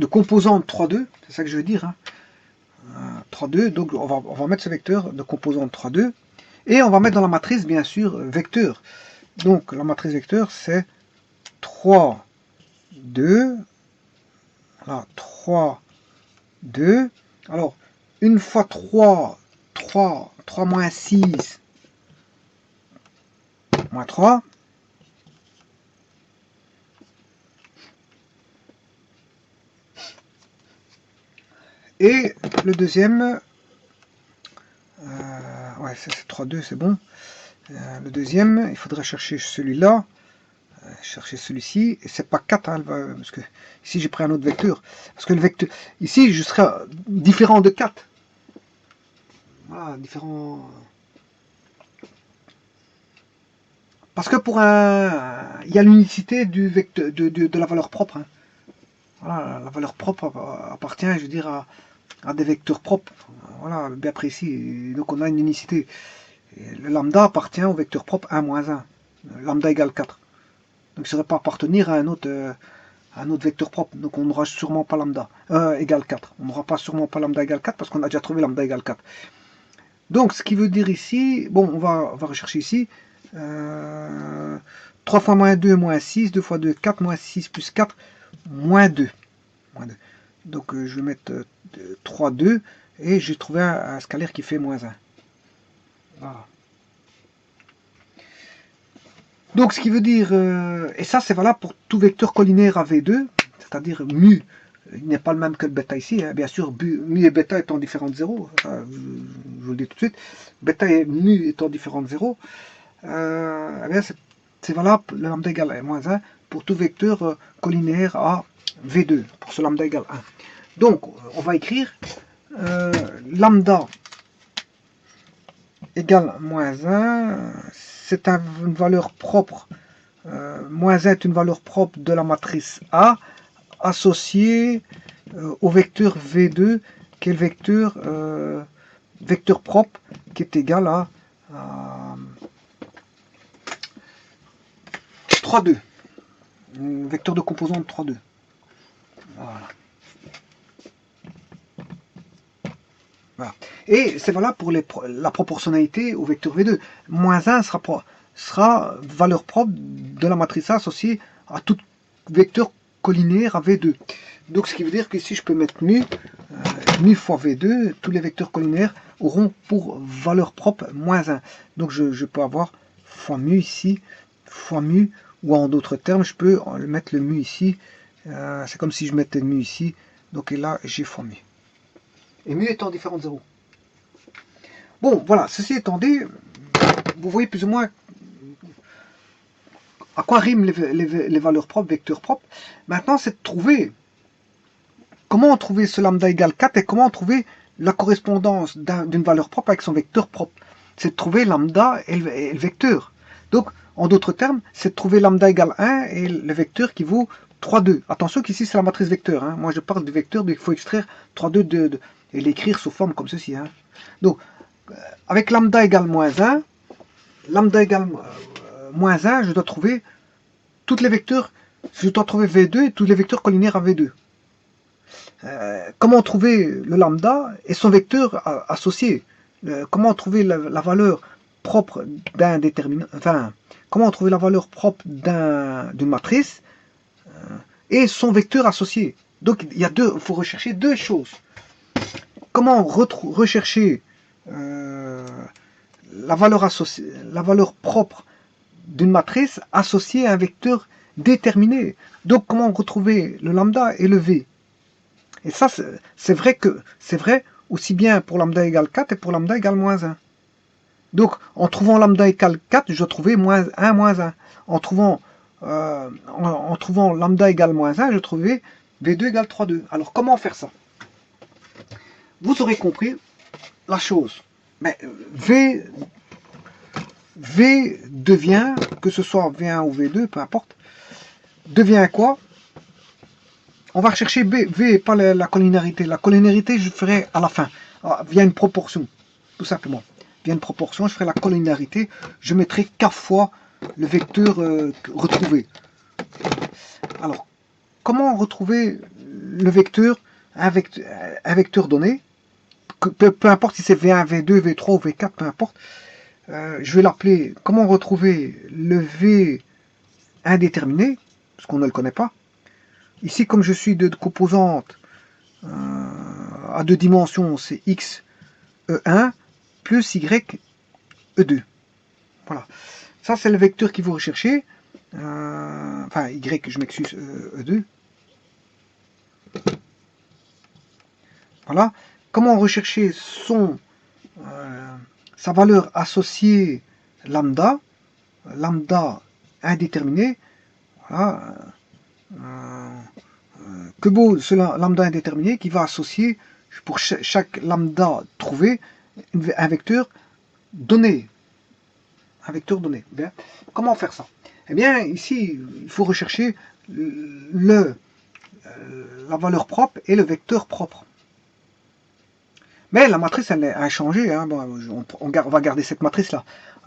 de composante 3,2, c'est ça que je veux dire, hein. 3,2, donc on va mettre ce vecteur de composante 3,2, et on va mettre dans la matrice, bien sûr, vecteur. Donc la matrice vecteur, c'est 3, 2, voilà, 3, 2, alors, une fois 3 moins 6, moins 3, et le deuxième, ouais, c'est 3,2, c'est bon. Le deuxième, il faudrait chercher celui-là, chercher celui-ci, et c'est pas 4, hein, parce que ici j'ai pris un autre vecteur, parce que le vecteur, ici je serai différent de 4. Voilà, différent. Parce que pour il y a l'unicité du vecteur, de la valeur propre, hein. Voilà, la valeur propre appartient, je veux dire, à des vecteurs propres, voilà, bien précis. Donc on a une unicité. Et le lambda appartient au vecteur propre 1 moins 1. Lambda égale 4. Donc ça ne saurait pas appartenir à un autre vecteur propre. Donc on n'aura sûrement pas lambda égale 4. On n'aura pas sûrement pas lambda égale 4 parce qu'on a déjà trouvé lambda égale 4. Donc ce qui veut dire ici, bon, on va rechercher ici. 3 fois moins 2, moins 6, 2 fois 2, 4, moins 6 plus 4, moins 2. Donc je vais mettre 3, 2, et j'ai trouvé un scalaire qui fait moins 1. Voilà. Donc ce qui veut dire, et ça c'est valable pour tout vecteur collinaire à V2, c'est-à-dire mu, il n'est pas le même que le bêta ici, hein. Bien sûr, mu et bêta étant différents de 0, je vous le dis tout de suite, bêta et mu étant différents de 0, eh bien c'est valable, le lambda égale moins 1, pour tout vecteur collinaire à V2, pour ce lambda égale 1. Donc, on va écrire lambda égale moins 1, c'est une valeur propre, moins 1 est une valeur propre de la matrice A, associée au vecteur V2, qui est le vecteur propre, qui est égal à 3,2. Vecteur de composante 3,2. Voilà. Voilà. Et c'est valable pour la proportionnalité au vecteur V2. Moins 1 sera valeur propre de la matrice A associée à tout vecteur collinaire à V2. Donc ce qui veut dire que si je peux mettre mu, mu fois V2, tous les vecteurs collinaires auront pour valeur propre moins 1. Donc je peux avoir fois mu ici, fois mu, ou en d'autres termes, je peux mettre le mu ici. C'est comme si je mettais le mu ici. Donc et là, j'ai fois mu. Et mu étant différent de 0. Bon, voilà, ceci étant dit, vous voyez plus ou moins à quoi riment les valeurs propres, vecteurs propres. Maintenant, c'est de trouver comment trouver ce lambda égale 4 et comment trouver la correspondance d'une valeur propre avec son vecteur propre. C'est de trouver lambda et le vecteur. Donc, en d'autres termes, c'est de trouver lambda égale 1 et le vecteur qui vaut 3,2. Attention qu'ici, c'est la matrice vecteur, hein. Moi, je parle du vecteur, donc il faut extraire 3,2 et l'écrire sous forme comme ceci, hein. Donc, avec lambda égale moins 1, lambda égale moins 1, je dois trouver tous les vecteurs, je dois trouver V2 et tous les vecteurs collinaires à V2. Comment trouver le lambda et son vecteur associé? Comment trouver la valeur propre d'un déterminant, enfin, comment trouver la valeur propre d'une matrice et son vecteur associé? Donc il faut rechercher deux choses. Comment rechercher la valeur propre d'une matrice associée à un vecteur déterminé? Donc comment retrouver le lambda et le v? Et ça, c'est vrai aussi bien pour lambda égale 4 et pour lambda égale moins 1. Donc, en trouvant lambda égale 4, je dois trouver moins 1 moins 1. En trouvant lambda égale moins 1, je dois trouver V2 égale 3,2. Alors, comment faire ça? Vous aurez compris la chose. Mais V devient, que ce soit V1 ou V2, peu importe, devient quoi? On va rechercher V, pas la collinarité. La collinarité, je ferai à la fin, via une proportion, tout simplement. Via une proportion, je ferai la collinarité. Je mettrai K fois le vecteur retrouvé. Alors, comment retrouver le vecteur, un vecteur donné, peu importe si c'est V1, V2, V3 ou V4, peu importe, je vais l'appeler, comment retrouver le V indéterminé, parce qu'on ne le connaît pas. Ici, comme je suis de composante à deux dimensions, c'est X E1 plus Y E2. Voilà. Ça, c'est le vecteur qu'il faut rechercher. Enfin, Y, je m'excuse, E2. Voilà. Comment rechercher sa valeur associée lambda, lambda indéterminé. Voilà. Que beau ce lambda indéterminé qui va associer pour chaque lambda trouvé un vecteur donné. Un vecteur donné. Bien. Comment faire ça? Eh bien, ici, il faut rechercher la valeur propre et le vecteur propre. Mais la matrice, elle a changé. Hein. Bon, on va garder cette matrice-là.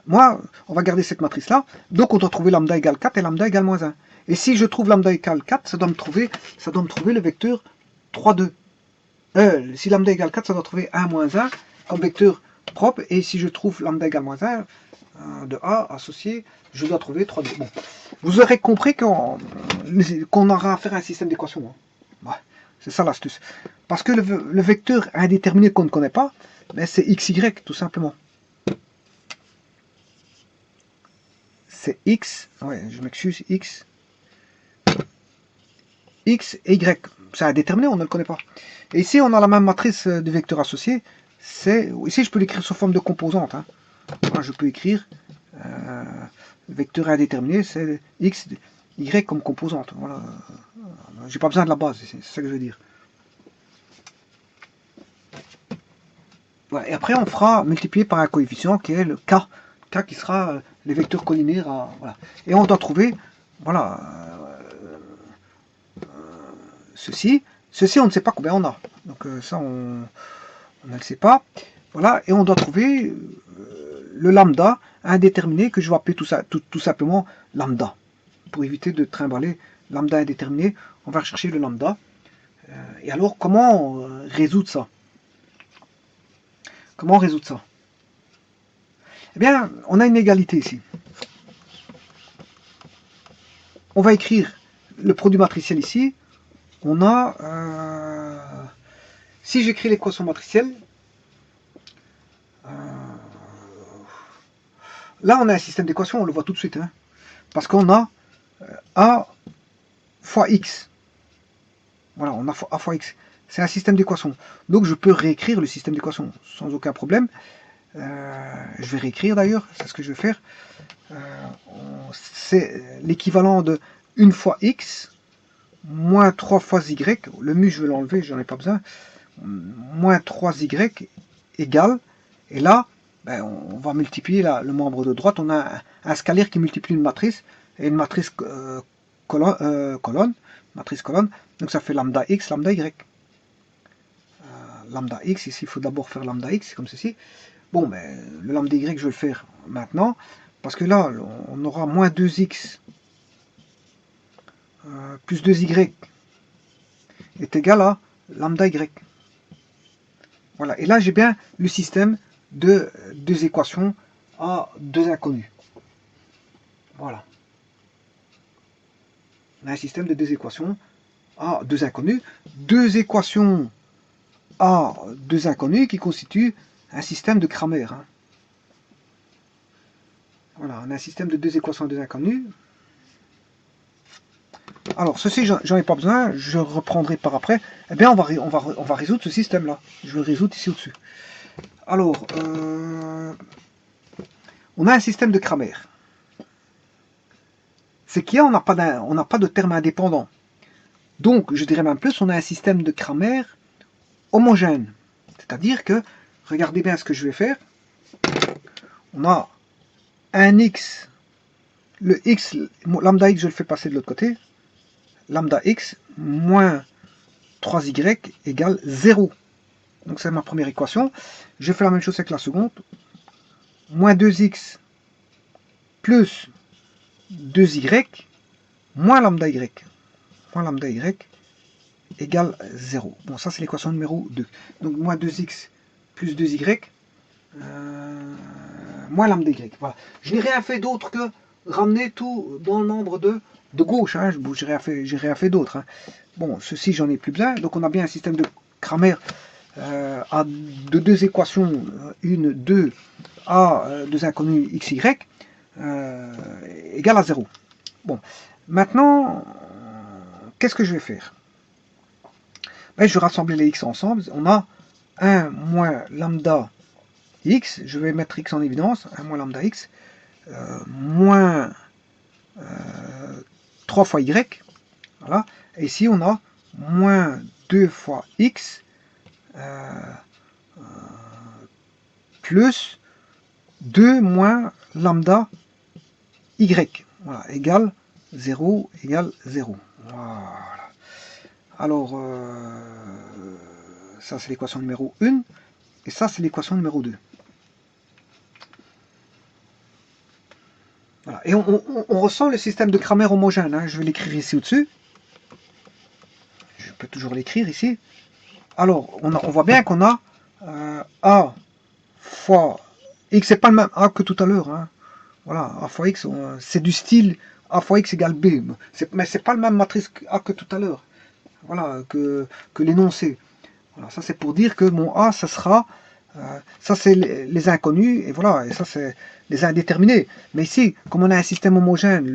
Moi, on va garder cette matrice-là. Donc, on doit trouver lambda égale 4 et lambda égale moins 1. Et si je trouve lambda égale 4, ça doit me trouver le vecteur 3, 2. Si lambda égale 4, ça doit trouver 1, moins 1 comme vecteur propre. Et si je trouve lambda égale moins 1 de A associé, je dois trouver 3, 2. Bon. Vous aurez compris qu'on aura affaire à un système d'équations. Hein. Ouais. C'est ça l'astuce. Parce que le vecteur indéterminé qu'on ne connaît pas, ben c'est xy tout simplement. C'est x, ouais, je m'excuse, x et y. C'est indéterminé, on ne le connaît pas. Et ici, on a la même matrice de vecteurs associés. Ici, je peux l'écrire sous forme de composante. Hein. Moi, je peux écrire vecteur indéterminé, c'est x, y comme composante. Voilà. J'ai pas besoin de la base, c'est ça que je veux dire. Voilà. Et après, on fera multiplier par un coefficient qui est le k. K qui sera les vecteurs collinaires. Voilà. Et on doit trouver, voilà, ceci. Ceci, on ne sait pas combien on a. Donc ça, on ne le sait pas. Voilà. Et on doit trouver le lambda indéterminé que je vais appeler tout simplement lambda. Pour éviter de trimballer lambda indéterminé, on va rechercher le lambda. Et alors, comment résoudre ça? Comment résoudre ça? Eh bien, on a une égalité ici. On va écrire le produit matriciel ici. On a... si j'écris l'équation matricielle, là on a un système d'équations, on le voit tout de suite. Hein, parce qu'on a A fois X. Voilà, on a A fois X. C'est un système d'équations. Donc je peux réécrire le système d'équations sans aucun problème. Je vais réécrire d'ailleurs, c'est ce que je vais faire. C'est l'équivalent de 1 fois X moins 3 fois Y. Le mu, je vais l'enlever, j'en ai pas besoin. Moins 3Y égale. Et là, ben, on va multiplier le membre de droite. On a un scalaire qui multiplie une matrice et une matrice colonne. Matrice colonne. Donc ça fait lambda X, lambda Y. Lambda X, ici il faut d'abord faire lambda X comme ceci. Bon, mais le lambda Y, je vais le faire maintenant. Parce que là, on aura moins 2X plus 2Y est égal à lambda Y. Voilà. Et là, j'ai bien le système de deux équations à deux inconnus. Voilà. On a un système de deux équations à deux inconnus. Deux équations à deux inconnus qui constituent un système de Cramer. Hein. Voilà, on a un système de deux équations à deux inconnus. Alors, ceci, j'en ai pas besoin, je reprendrai par après. Eh bien, on va résoudre ce système-là. Je vais le résoudre ici au-dessus. Alors, on a un système de Cramer. C'est qu'il y a, on n'a pas de terme indépendant. Donc, je dirais même plus, on a un système de Cramer homogène. C'est-à-dire que, regardez bien ce que je vais faire. On a un x, le x, lambda x, je le fais passer de l'autre côté. Lambda x moins 3y égale 0. Donc c'est ma première équation. Je fais la même chose avec la seconde. Moins 2x plus 2y moins lambda y. Moins lambda y égale 0. Bon, ça c'est l'équation numéro 2. Donc moins 2x plus 2y moins lambda y. Voilà. Je n'ai rien fait d'autre que ramener tout dans le nombre de gauche. Hein. J'ai rien fait d'autre. Hein. Bon, ceci, j'en ai plus besoin. Donc on a bien un système de Cramer de deux équations, une, 2, a deux inconnus x, y, égale à 0. Bon, maintenant, qu'est-ce que je vais faire? Ben, je vais rassembler les x ensemble. On a 1 moins lambda x, je vais mettre x en évidence, 1 moins lambda x, moins 3 fois y, voilà. Et ici on a moins 2 fois x, plus 2 moins lambda y, voilà, égale 0, égale 0. Voilà. Alors, ça c'est l'équation numéro 1, et ça c'est l'équation numéro 2. Voilà. Et on ressent le système de Cramer homogène. Hein. Je vais l'écrire ici au-dessus. Je peux toujours l'écrire ici. Alors, on voit bien qu'on a A fois X, c'est pas le même A que tout à l'heure. Hein. Voilà, A fois X, c'est du style A fois X égale B. Mais c'est pas le même matrice A que tout à l'heure. Voilà, que l'énoncé. Voilà, ça c'est pour dire que mon A, ça sera... ça c'est les inconnus, et voilà, et ça c'est les indéterminés. Mais ici, comme on a un système homogène,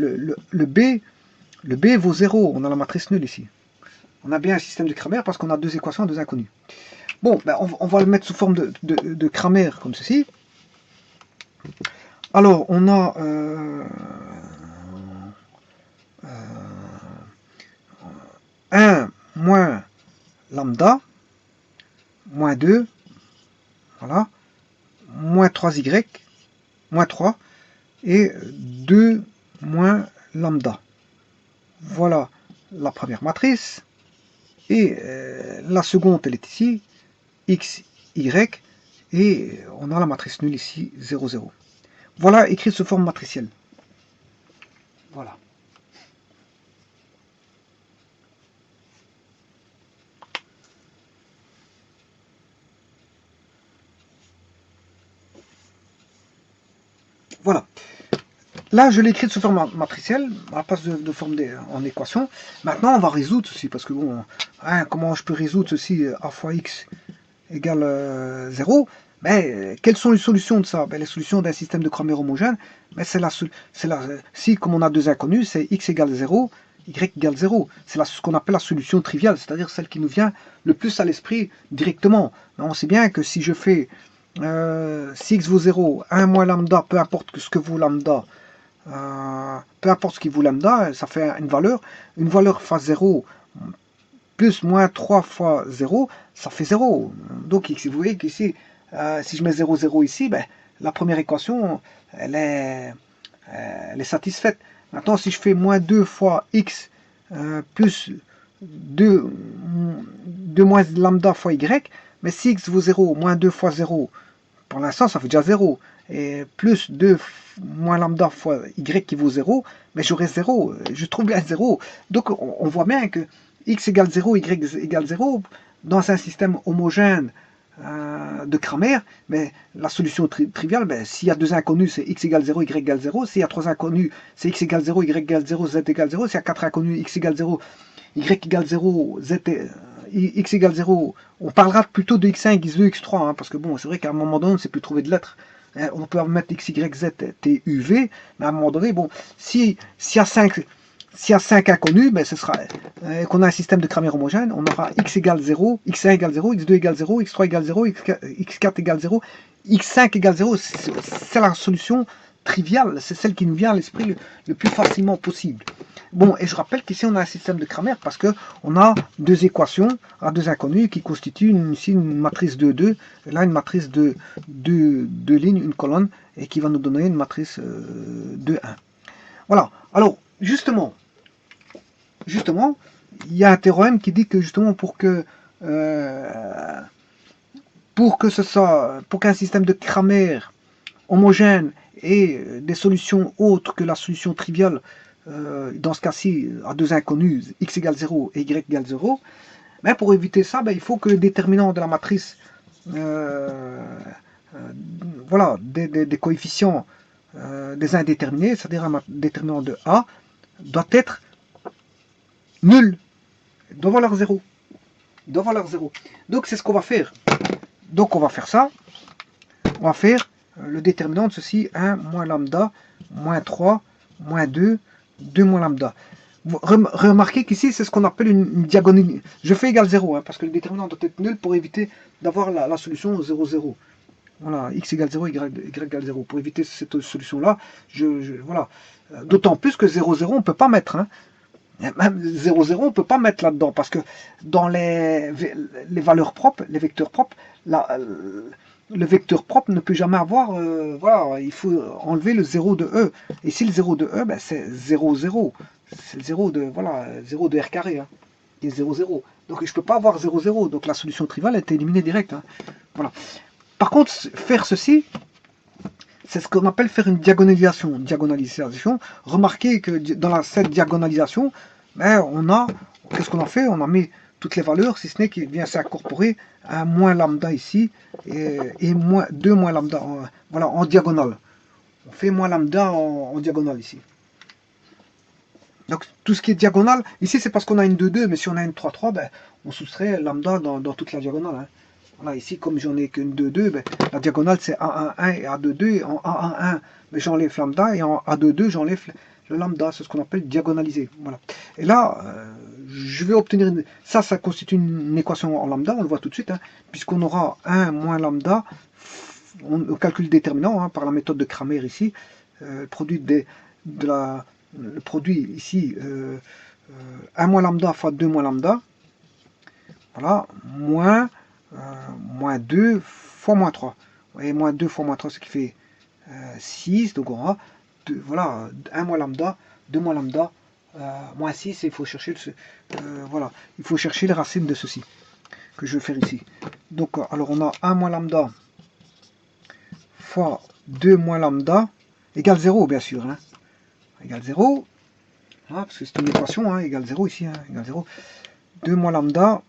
le B vaut 0, on a la matrice nulle ici. On a bien un système de Cramer parce qu'on a deux équations, deux inconnus. Bon, ben on va le mettre sous forme de Cramer comme ceci. Alors, on a 1 moins lambda, moins 2, voilà, moins 3y, moins 3, et 2 moins lambda. Voilà la première matrice. Et la seconde, elle est ici, x, y, et on a la matrice nulle ici, 0, 0. Voilà écrit sous forme matricielle. Voilà. Voilà. Là, je l'ai écrit sous forme matricielle, à la place de forme en équation. Maintenant, on va résoudre ceci, parce que bon, hein, comment je peux résoudre ceci, a fois x égale 0? Ben, quelles sont les solutions de ça? Ben, les solutions d'un système de Cramer homogène, ben, si, comme on a deux inconnus, c'est x égale 0, y égale 0. C'est ce qu'on appelle la solution triviale, c'est-à-dire celle qui nous vient le plus à l'esprit directement. Mais on sait bien que si je fais si x vaut 0, 1 moins lambda, peu importe ce que vaut lambda, peu importe ce qui vaut lambda, ça fait une valeur fois 0, plus moins 3 fois 0, ça fait 0. Donc vous voyez qu'ici, si je mets 0, 0 ici, ben, la première équation, elle est satisfaite. Maintenant, si je fais moins 2 fois x plus 2 moins lambda fois y, mais si x vaut 0, moins 2 fois 0, pour l'instant, ça fait déjà 0. Et plus 2 moins lambda fois y qui vaut 0, mais j'aurai 0. Je trouve bien 0. Donc, on voit bien que x égale 0, y égale 0, dans un système homogène de Cramer, mais la solution triviale, ben, s'il y a deux inconnus, c'est x égale 0, y égale 0. S'il y a trois inconnus, c'est x égale 0, y égale 0, z égale 0. S'il y a quatre inconnus, x égale 0, y égale 0, z x égale 0, on parlera plutôt de x1, x2, x3, hein, parce que bon, c'est vrai qu'à un moment donné, on ne sait plus trouver de lettres. Hein, on peut mettre x, y, z, t, u, v, mais à un moment donné, bon, s'il y a 5 inconnus, ben, ce sera qu'on a un système de Cramer homogène, on aura x égale 0, x1 égale 0, x2 égale 0, x3 égale 0, x4 égale 0, x5 égale 0, c'est la solution triviale, c'est celle qui nous vient à l'esprit le plus facilement possible. Bon, et je rappelle qu'ici on a un système de Cramer parce qu'on a deux équations à deux inconnus qui constituent ici une matrice 2, 2, et là une matrice de 2 lignes, une colonne, et qui va nous donner une matrice 2, 1. Voilà, alors justement, il y a un théorème qui dit que justement pour qu'un système de Cramer homogène ait des solutions autres que la solution triviale, dans ce cas-ci, à deux inconnus, x égale 0 et y égale 0, Mais pour éviter ça, ben, il faut que le déterminant de la matrice, euh, euh, voilà, des coefficients des indéterminés, c'est-à-dire un déterminant de A, doit être nul, doit valoir 0. Doit valoir 0. Donc c'est ce qu'on va faire. Donc on va faire ça. On va faire le déterminant de ceci, 1 moins lambda, moins 3, moins 2, 2 moins lambda. Vous remarquez qu'ici, c'est ce qu'on appelle une diagonale. Je fais égal 0, hein, parce que le déterminant doit être nul pour éviter d'avoir la solution 0, 0. Voilà, x égale 0, y égale 0. Pour éviter cette solution-là, voilà. D'autant plus que 0, 0, on ne peut pas mettre. Hein. Même 0, 0, on ne peut pas mettre là-dedans, parce que dans les valeurs propres, les vecteurs propres, le vecteur propre ne peut jamais avoir, voilà, il faut enlever le 0 de E. Et si le 0 de E, ben, c'est 0, 0. C'est le 0 de, voilà, 0 de R carré, hein, et 0, 0. Donc je ne peux pas avoir 0, 0, donc la solution triviale est éliminée direct. Hein. Voilà. Par contre, faire ceci, c'est ce qu'on appelle faire une diagonalisation. Remarquez que dans cette diagonalisation, ben, on a, qu'est-ce qu'on a fait? On a mis toutes les valeurs, si ce n'est qu'il vient s'incorporer un moins lambda ici et moins, 2 moins lambda voilà, en diagonale. On fait moins lambda en diagonale ici. Donc tout ce qui est diagonale, ici c'est parce qu'on a une 2, 2, mais si on a une 3, 3, ben, on soustrait lambda dans toute la diagonale. Hein. Voilà, ici, comme j'en ai qu'une 2, 2, ben, la diagonale c'est A1, 1 et A2, 2, et en A1, 1, ben, j'enlève lambda, et en A2, 2, j'enlève le lambda, c'est ce qu'on appelle diagonaliser. Voilà. Et là, je vais obtenir, ça constitue une équation en lambda, on le voit tout de suite, hein, puisqu'on aura 1 moins lambda, on calcule déterminant hein, par la méthode de Cramer ici, produit le produit ici, 1 moins lambda fois 2 moins lambda, voilà, moins 2 fois moins 3. Vous voyez, moins 2 fois moins 3, ce qui fait 6. Donc on aura, voilà, 1 moins lambda, 2 moins lambda, moins 6. Et il faut chercher, voilà, il faut chercher les racines de ceci, que je vais faire ici. Donc, alors on a 1 moins lambda fois 2 moins lambda, égale 0, bien sûr. Hein, égale 0. Hein, parce que c'est une équation, hein, égale 0 ici, hein, égale 0. 2 moins lambda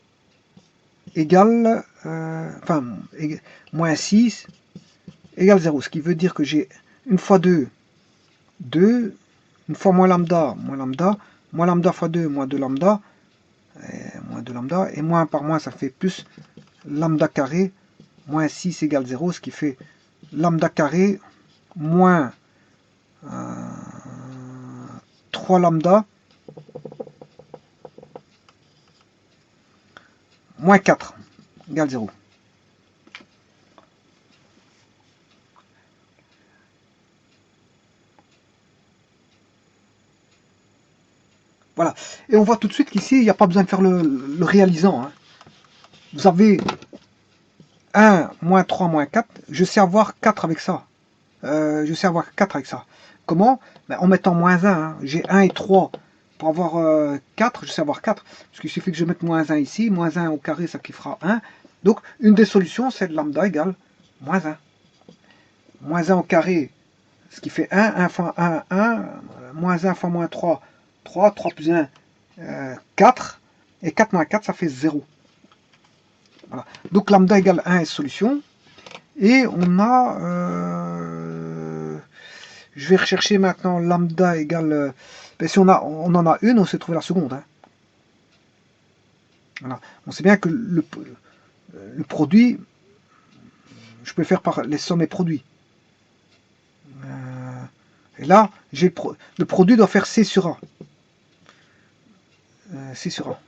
égale, enfin, moins 6 égale 0. Ce qui veut dire que j'ai une fois 2, 2, une fois moins lambda fois 2, moins 2 lambda, et moins par moins, ça fait plus lambda carré, moins 6 égale 0, ce qui fait lambda carré moins 3 lambda moins 4 égale 0. Voilà. Et on voit tout de suite qu'ici, il n'y a pas besoin de faire le réalisant. Hein. Vous avez 1, moins 3, moins 4. Je sais avoir 4 avec ça. Je sais avoir 4 avec ça. Comment? Ben, en mettant moins 1. Hein. J'ai 1 et 3. Pour avoir 4, je sais avoir 4. Parce qu'il suffit que je mette moins 1 ici. Moins 1 au carré, ça qui fera 1. Donc, une des solutions, c'est de lambda égale moins 1. Moins 1 au carré, ce qui fait 1. 1 fois 1, 1. Moins 1 fois moins 3, 3. 3 plus 1, 4. Et 4 moins 4, ça fait 0. Voilà. Donc, lambda égale 1 est solution. Et on a... je vais rechercher maintenant lambda égale... ben si on en a une, on s'est trouvé la seconde. Hein. Voilà. On sait bien que le produit, je peux le faire par les sommes et produits. Et là, le produit doit faire C sur A. C sur A.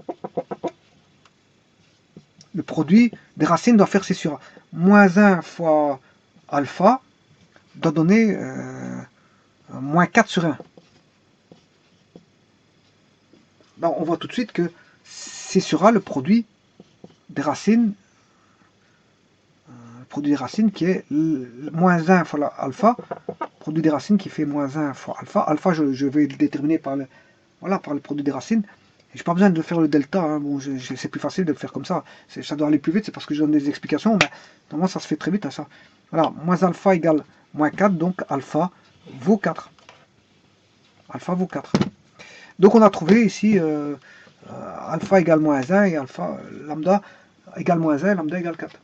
Le produit des racines doit faire C sur A. Moins 1 fois alpha doit donner moins 4 sur 1. Ben, on voit tout de suite que C sur A, le produit des racines, qui est moins 1 fois alpha, produit des racines qui fait moins 1 fois alpha. Alpha, je vais le déterminer par le, voilà, par le produit des racines. Je n'ai pas besoin de faire le delta, hein. Bon, c'est plus facile de le faire comme ça. Ça doit aller plus vite, c'est parce que je donne des explications, mais normalement ça se fait très vite. Hein, ça. Voilà, moins alpha égale moins 4, donc alpha vaut 4. Alpha vaut 4. Donc on a trouvé ici alpha égale moins 1 et alpha lambda égale moins 1 et lambda égale 4.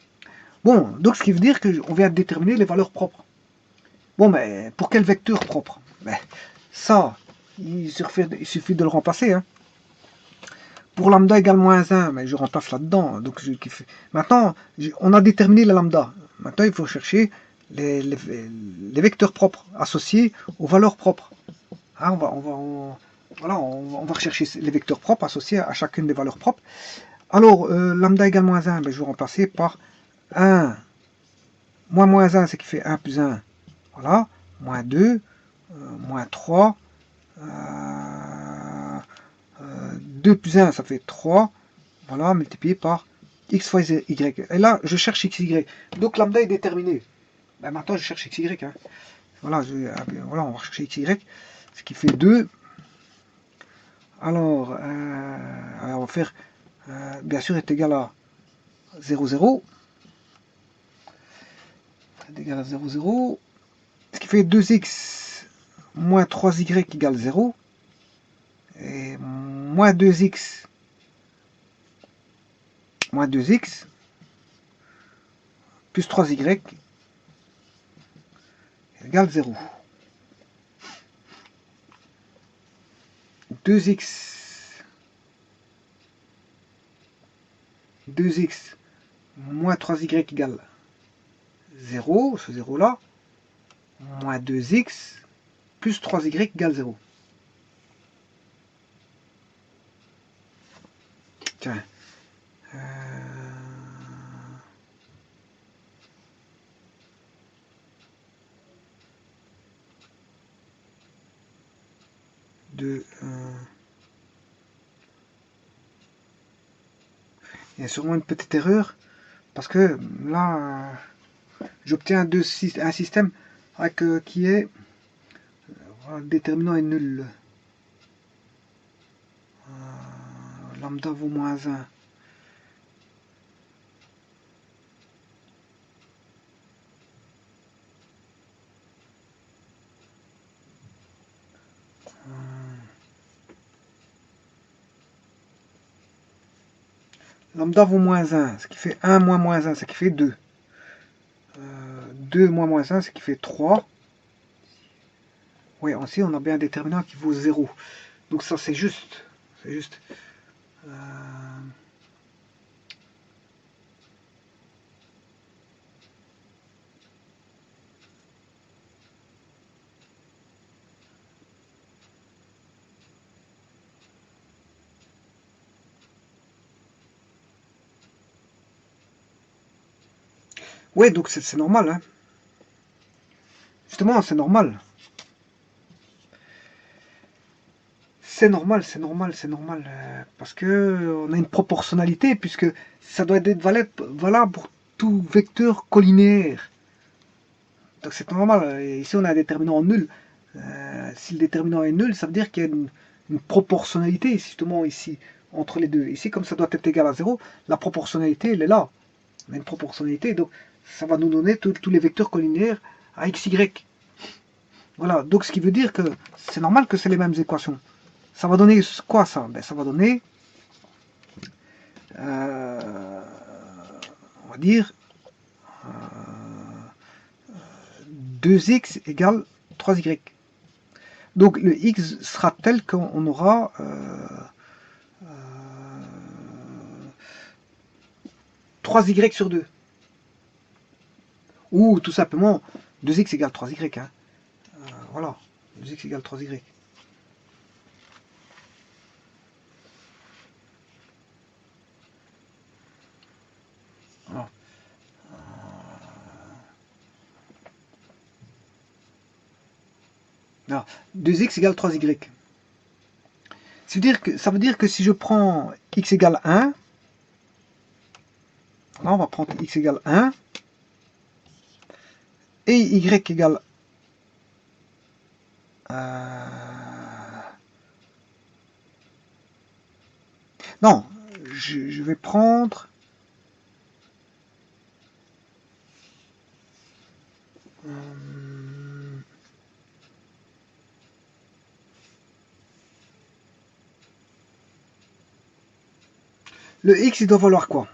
Bon, donc ce qui veut dire qu'on vient de déterminer les valeurs propres. Bon, mais pour quel vecteur propre? Ben, ça, il suffit de le remplacer. Hein. Pour lambda égale moins 1, mais je remplace là-dedans. Donc, maintenant, on a déterminé la lambda. Maintenant, il faut chercher les vecteurs propres associés aux valeurs propres. Hein, on va rechercher les vecteurs propres associés à chacune des valeurs propres. Alors, lambda égale moins 1, ben, je vais remplacer par 1. Moins 1, c'est qui fait 1 plus 1. Voilà. Moins 2, moins 3. 2 plus 1, ça fait 3. Voilà, multiplié par x fois y. Et là, je cherche xy. Donc, lambda est déterminé. Ben, maintenant, je cherche xy. Hein. Voilà, voilà, on va chercher xy. Ce qui fait 2. Alors, on va faire, bien sûr, est égal à 0, 0. Est égal à 0, 0. Ce qui fait 2x moins 3y égale 0. Et moins 2x moins 2x plus 3y égale 0. 2x moins 3y égale 0, ce 0 là, moins 2x plus 3y égale 0. Tiens. 2, il y a sûrement une petite erreur parce que là j'obtiens un système avec, qui est le déterminant est nul. Lambda vaut moins 1. Lambda vaut moins 1, ce qui fait 1 moins moins 1, ce qui fait 2. 2 moins moins 1, ce qui fait 3. Oui, aussi on a bien un déterminant qui vaut 0. Donc ça c'est juste. C'est juste. Oui, donc c'est normal. Hein. Justement, c'est normal. C'est normal, c'est normal, c'est normal. Parce que on a une proportionnalité, puisque ça doit être valable pour tout vecteur collinéaire. Donc c'est normal. Et ici, on a un déterminant nul. Si le déterminant est nul, ça veut dire qu'il y a une proportionnalité, justement, ici, entre les deux. Ici, comme ça doit être égal à 0, la proportionnalité, elle est là. On a une proportionnalité, donc ça va nous donner tous les vecteurs collinéaires à xy. Voilà, donc ce qui veut dire que c'est normal que c'est les mêmes équations. Ça va donner quoi ça? Ben, ça va donner, on va dire, 2x égale 3y. Donc le x sera tel qu'on aura 3y sur 2. Ou tout simplement 2x égale 3y. Hein. Voilà, 2x égale 3y. Voilà. Alors, 2x égale 3y. Ça veut dire que si je prends x égale 1, là on va prendre x égale 1, et y égale non, je vais prendre Le x, il doit valoir quoi?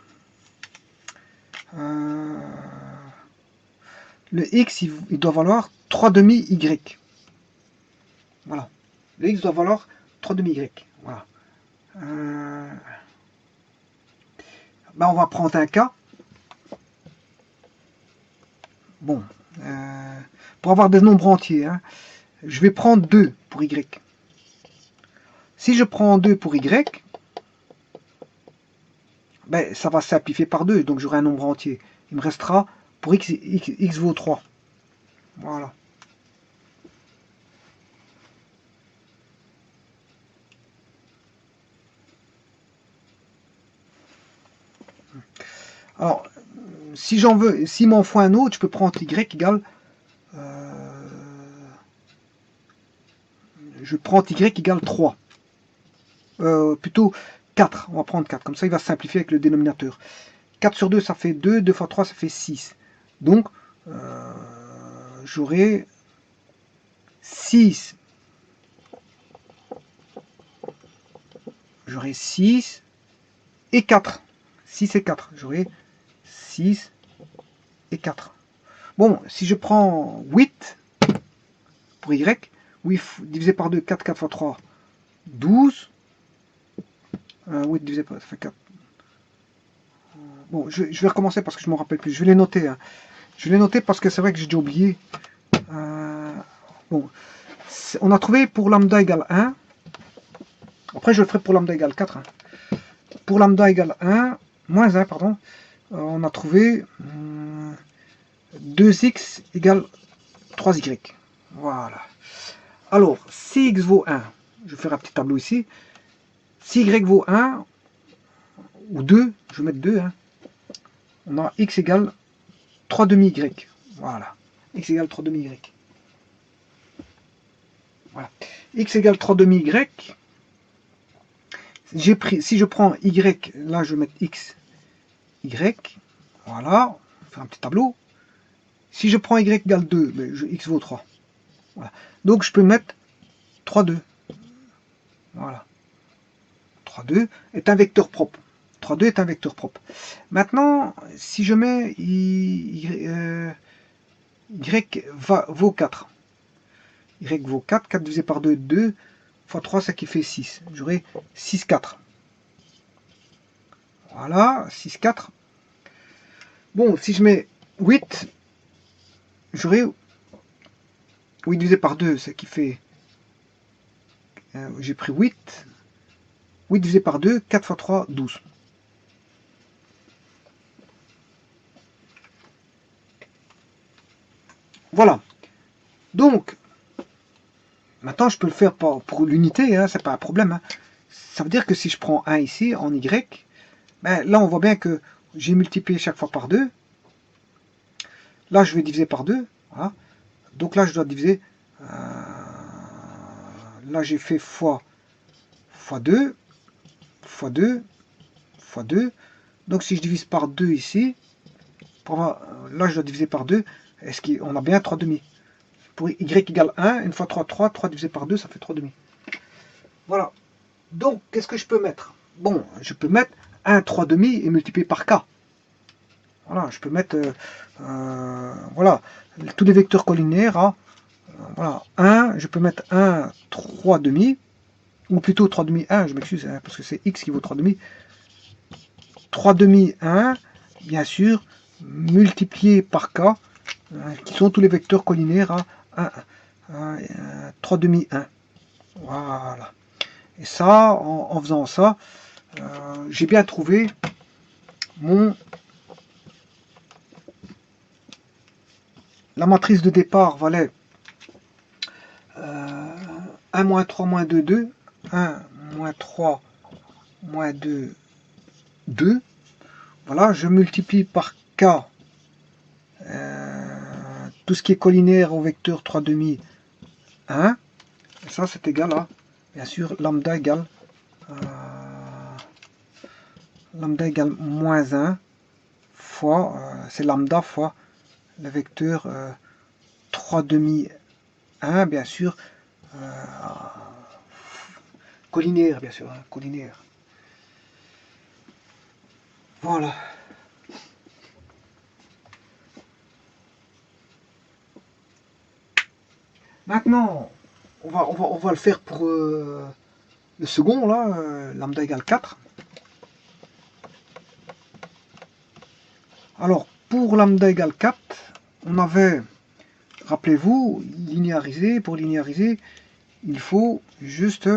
Le x, il doit valoir 3 demi y. Voilà. Le x doit valoir 3 demi y. Voilà. Ben on va prendre un cas. Bon. Pour avoir des nombres entiers, hein, je vais prendre 2 pour y. Si je prends 2 pour y, ben, ça va simplifier par 2, donc j'aurai un nombre entier. Il me restera, pour x vaut 3. Voilà. Alors, si j'en veux, s'il m'en faut un autre, je peux prendre y égale... je prends y égale 3. Plutôt 4. On va prendre 4. Comme ça, il va simplifier avec le dénominateur. 4 sur 2, ça fait 2. 2 fois 3, ça fait 6. Donc, j'aurai 6. J'aurai 6 et 4. 6 et 4. J'aurai 6 et 4. Bon, si je prends 8 pour y, 8 divisé par 2, 4, 4 fois 3, 12. 8 divisé par, ça fait 4. Bon, je vais recommencer parce que je ne me rappelle plus. Je vais les noter. Hein. Je vais les noter parce que c'est vrai que j'ai déjà oublié. Bon, on a trouvé pour lambda égale 1. Après, je le ferai pour lambda égale 4. Hein. Pour lambda égale 1, moins 1, pardon, on a trouvé 2x égale 3y. Voilà. Alors, si x vaut 1, je vais faire un petit tableau ici. Si y vaut 1, ou 2, je vais mettre 2, hein, on a x égale 3 demi y. Voilà. X égale 3 demi y. Voilà. X égale 3 demi y. Si je prends y, là je vais mettre x, y. Voilà. On fait un petit tableau. Si je prends y égale 2, ben, x vaut 3. Voilà. Donc je peux mettre 3, 2. Voilà. 3, 2 est un vecteur propre. 3, 2 est un vecteur propre. Maintenant, si je mets y vaut 4. Y vaut 4. 4 divisé par 2, 2. Fois 3, ça qui fait 6. J'aurai 6, 4. Voilà, 6, 4. Bon, si je mets 8, j'aurai 8 divisé par 2, ce qui fait... j'ai pris 8. 8 divisé par 2, 4 fois 3, 12. Voilà. Donc, maintenant je peux le faire pour l'unité, hein, c'est pas un problème. Hein. Ça veut dire que si je prends 1 ici, en Y, ben, là on voit bien que j'ai multiplié chaque fois par 2. Là je vais diviser par 2. Voilà. Donc là je dois diviser... là j'ai fait fois 2, fois 2, fois 2. Donc si je divise par 2 ici, là je dois diviser par 2. Est-ce qu'on a bien 3 demi? Pour y égale 1, une fois 3, 3, 3 divisé par 2, ça fait 3 demi. Voilà. Donc, qu'est-ce que je peux mettre? Bon, je peux mettre 1, 3 demi et multiplier par k. Voilà, je peux mettre voilà, tous les vecteurs collinaires à voilà, 1, je peux mettre 1, 3 demi, ou plutôt 3 demi 1, je m'excuse, hein, parce que c'est x qui vaut 3 demi. 3 demi 1, bien sûr, multiplié par k, qui sont tous les vecteurs collinaires à 3 demi 1. Voilà. Et ça, en faisant ça, j'ai bien trouvé la matrice de départ valait 1 moins 3 moins 2, 2. 1 moins 3 moins 2, 2. Voilà, je multiplie par k tout ce qui est collinaire au vecteur 3 demi 1. Et ça, c'est égal à, bien sûr, lambda égale moins 1 fois, c'est lambda fois le vecteur 3 demi 1, bien sûr, collinaire, bien sûr, hein, collinaire. Voilà. Maintenant, on va le faire pour le second, là, lambda égale 4. Alors, pour lambda égale 4, on avait, rappelez-vous, linéarisé. Pour linéariser, il faut juste...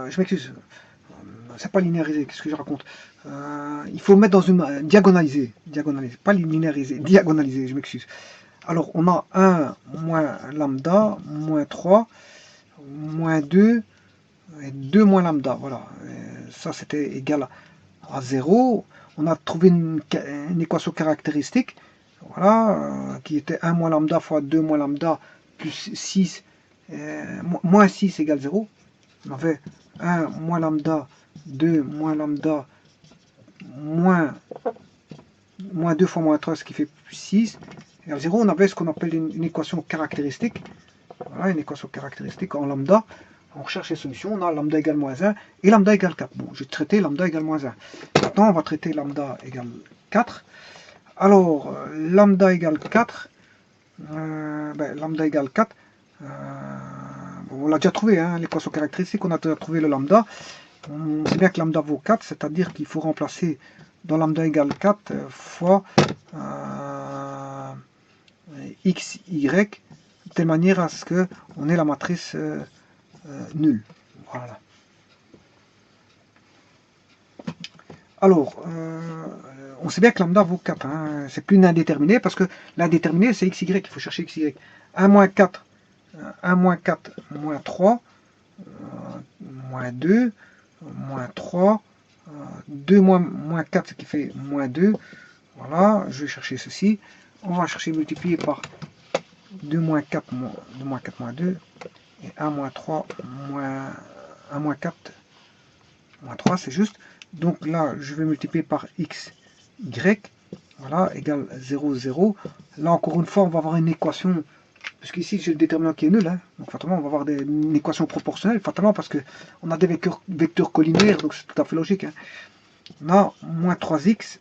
je m'excuse. C'est pas linéarisé, qu'est-ce que je raconte? Il faut le mettre dans une... diagonalisé, pas linéarisé, diagonalisé, je m'excuse. Alors, on a 1 moins lambda, moins 3, moins 2, et 2 moins lambda, voilà. Ça, c'était égal à 0. On a trouvé une équation caractéristique, voilà, qui était 1 moins lambda fois 2 moins lambda plus 6, moins 6 égale 0. On avait 1 moins lambda, 2 moins lambda, moins 2 fois moins 3, ce qui fait plus 6, égale 0. On avait ce qu'on appelle une équation caractéristique. Voilà, une équation caractéristique en lambda. On recherche les solutions. On a lambda égale moins 1 et lambda égale 4. Bon, j'ai traité lambda égale moins 1. Maintenant, on va traiter lambda égale 4. Alors, lambda égale 4. Lambda égale 4. On l'a déjà trouvé, hein, l'équation caractéristique. On a déjà trouvé le lambda. On sait bien que lambda vaut 4, c'est-à-dire qu'il faut remplacer dans lambda égale 4 fois x, y, de telle manière à ce qu'on ait la matrice nulle. Voilà. Alors, on sait bien que lambda vaut 4. Hein. C'est plus une indéterminée parce que l'indéterminée, c'est xy. Il faut chercher xy. 1 moins 4, 1 moins 4, moins 3, moins 2, moins 3, 2 moins 4, ce qui fait moins 2. Voilà, je vais chercher ceci. On va chercher multiplier par 2 moins 4, 2 moins 4 moins 2, et 1 moins 3, moins 1 moins 4, moins 3, c'est juste. Donc là, je vais multiplier par x, y, voilà, égale 0, 0. Là, encore une fois, on va avoir une équation, parce qu'ici, j'ai le déterminant qui est nul, hein. Donc fatalement, on va avoir une équation proportionnelle, fatalement, parce qu'on a des vecteurs collinaires, donc c'est tout à fait logique. Hein. On a moins 3x,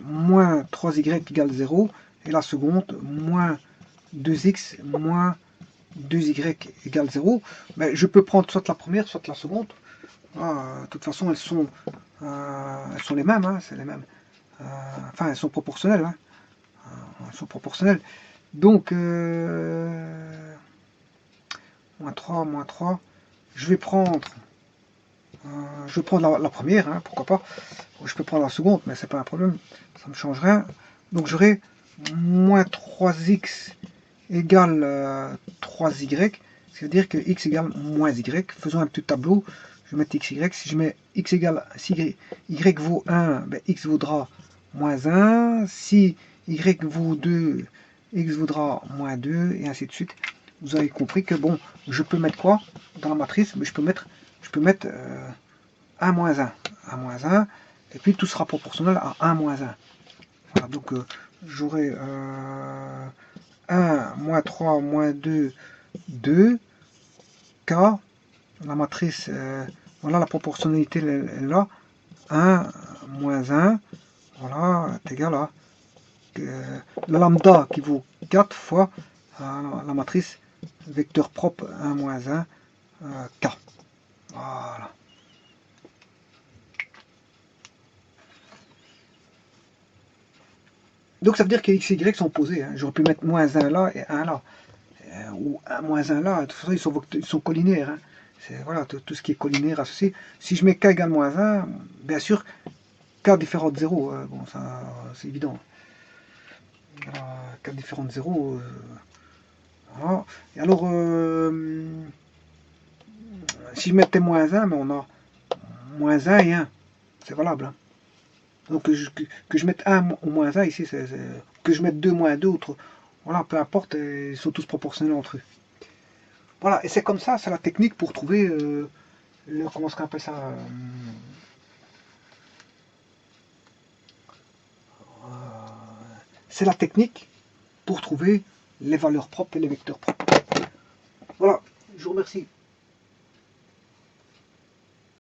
moins 3y égale 0, et la seconde, moins 2x, moins 2y égale 0. Mais je peux prendre soit la première, soit la seconde. De toute façon, elles sont les mêmes, hein, c'est les mêmes. Enfin, elles sont proportionnelles. Hein. Elles sont proportionnelles. Donc, moins 3, je vais prendre la première, hein, pourquoi pas. Je peux prendre la seconde, mais c'est pas un problème, ça ne me change rien. Donc, j'aurai moins 3x égale 3y, c'est-à-dire que x égale moins y. Faisons un petit tableau. Je vais mettre xy. Si je mets x égale, si y vaut 1, ben x vaudra moins 1. Si y vaut 2, x vaudra moins 2, et ainsi de suite. Vous avez compris que bon, je peux mettre quoi dans la matrice? Mais je peux mettre 1 moins 1. 1 moins 1. Et puis tout sera proportionnel à 1 moins 1. Voilà, donc j'aurai 1, moins 3, moins 2, 2. K, la matrice, voilà, la proportionnalité est là. 1 moins 1, voilà, est égal à la lambda qui vaut 4 fois la matrice vecteur propre 1 moins 1, K. Voilà. Donc ça veut dire que x et y sont opposés. Hein. J'aurais pu mettre moins 1 là et 1 là. Ou 1 moins 1 là. De toute façon, ils sont collinaires. Hein. Voilà, tout ce qui est collinaire associé. Si je mets k égale moins 1, bien sûr, k différent de 0. Bon, ça, c'est évident. K différent de 0. Voilà. Et alors, si je mettais moins 1, mais on a moins 1 et 1. C'est valable. Hein. Donc que je mette 1 ou moins 1 ici, que je mette 2 moins 2, voilà, peu importe, ils sont tous proportionnels entre eux. Voilà, et c'est comme ça, c'est la technique pour trouver comment est-ce qu'on appelle ça c'est la technique pour trouver les valeurs propres et les vecteurs propres. Voilà, je vous remercie.